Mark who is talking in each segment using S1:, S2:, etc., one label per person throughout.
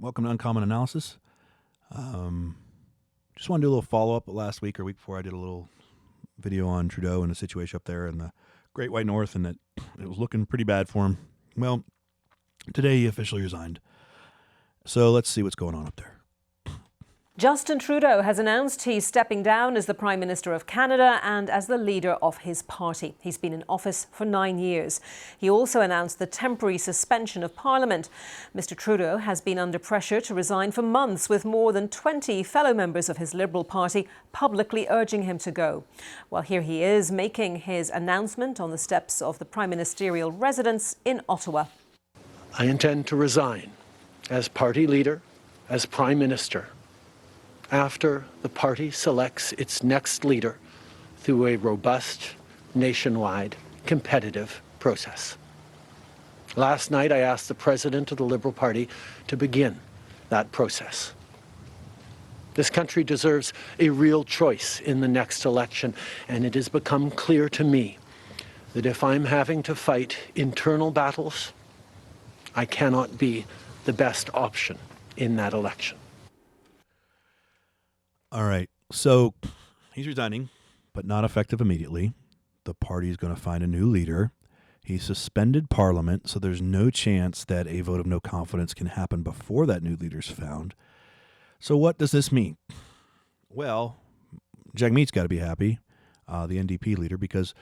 S1: Welcome to Uncommon Analysis. Just want to do a little follow-up. Last week or week before, I did a little video on Trudeau and the situation up there in the Great White North, and that it was looking pretty bad for him. Well, today he officially resigned. So let's see what's going on up there.
S2: Justin Trudeau has announced he's stepping down as the Prime Minister of Canada and as the leader of his party. He's been in office for 9 years. He also announced the temporary suspension of Parliament. Mr. Trudeau has been under pressure to resign for months, with more than 20 fellow members of his Liberal Party publicly urging him to go. Well, here he is making his announcement on the steps of the Prime Ministerial residence in Ottawa.
S3: I intend to resign as party leader, as Prime Minister, after the party selects its next leader through a robust, nationwide, competitive process. Last night, I asked the President of the Liberal Party to begin that process. This country deserves a real choice in the next election, and it has become clear to me that if I'm having to fight internal battles, I cannot be the best option in that election.
S1: All right. So he's resigning, but not effective immediately. The party is going to find a new leader. He suspended Parliament, so there's no chance that a vote of no confidence can happen before that new leader's found. So what does this mean? Well, Jagmeet's got to be happy, the NDP leader, because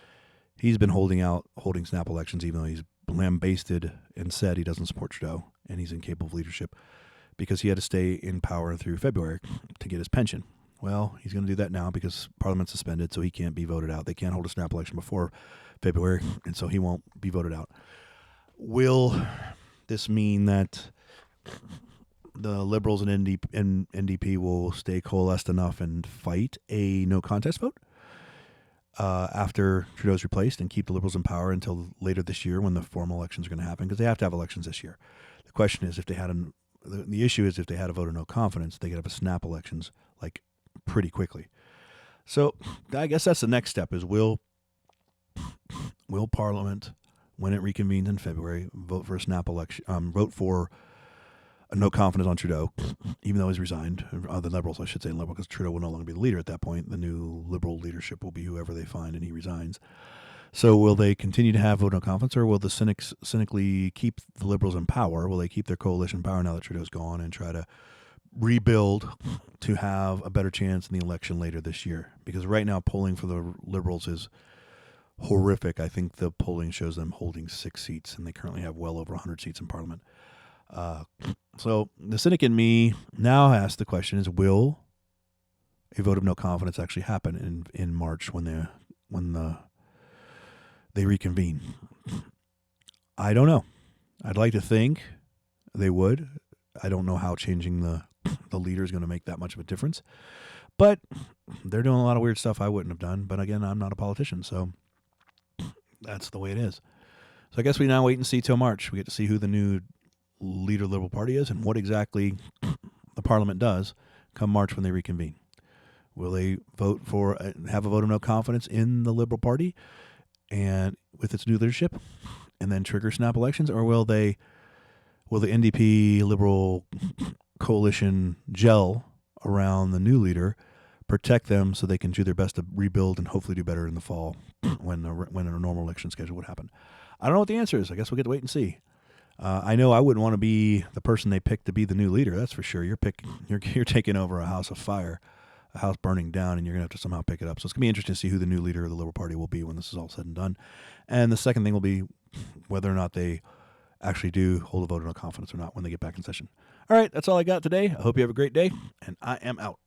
S1: he's been holding snap elections, even though he's lambasted and said he doesn't support Trudeau and he's incapable of leadership, because he had to stay in power through February to get his pension. Well, he's going to do that now because Parliament's suspended, so he can't be voted out. They can't hold a snap election before February, and so he won't be voted out. Will this mean that the Liberals and NDP will stay coalesced enough and fight a no contest vote after Trudeau's replaced, and keep the Liberals in power until later this year when the formal elections are going to happen? Because they have to have elections this year. The question is, if they had the issue is if they had a vote of no confidence, they could have a snap elections like pretty quickly. So I guess that's the next step: is will Parliament, when it reconvenes in February, vote for a snap election? Vote for a no confidence on Trudeau, even though he's resigned. The Liberals, I should say, Liberal, because Trudeau will no longer be the leader at that point. The new Liberal leadership will be whoever they find, and he resigns. So will they continue to have vote no confidence, or will the cynics cynically keep the Liberals in power? Will they keep their coalition power now that Trudeau's gone and try to rebuild to have a better chance in the election later this year? Because right now polling for the Liberals is horrific. I think the polling shows them holding 6 seats, and they currently have well over 100 seats in Parliament. So the cynic in me now asks the question: is will a vote of no confidence actually happen in March when they reconvene? I don't know. I'd like to think they would. I don't know how changing the leader is going to make that much of a difference. But they're doing a lot of weird stuff I wouldn't have done. But again, I'm not a politician, so that's the way it is. So I guess we now wait and see till March. We get to see who the new leader of the Liberal Party is and what exactly the Parliament does come March when they reconvene. Will they have a vote of no confidence in the Liberal Party and with its new leadership, and then trigger snap elections, or will the NDP Liberal coalition gel around the new leader, protect them so they can do their best to rebuild and hopefully do better in the fall when a normal election schedule would happen? I don't know what the answer is. I guess we'll get to wait and see. I know I wouldn't want to be the person they picked to be the new leader. That's for sure. You're taking over a house of fire, a house burning down, and you're going to have to somehow pick it up. So it's going to be interesting to see who the new leader of the Liberal Party will be when this is all said and done. And the second thing will be whether or not they actually do hold a vote of no confidence or not when they get back in session. All right, that's all I got today. I hope you have a great day, and I am out.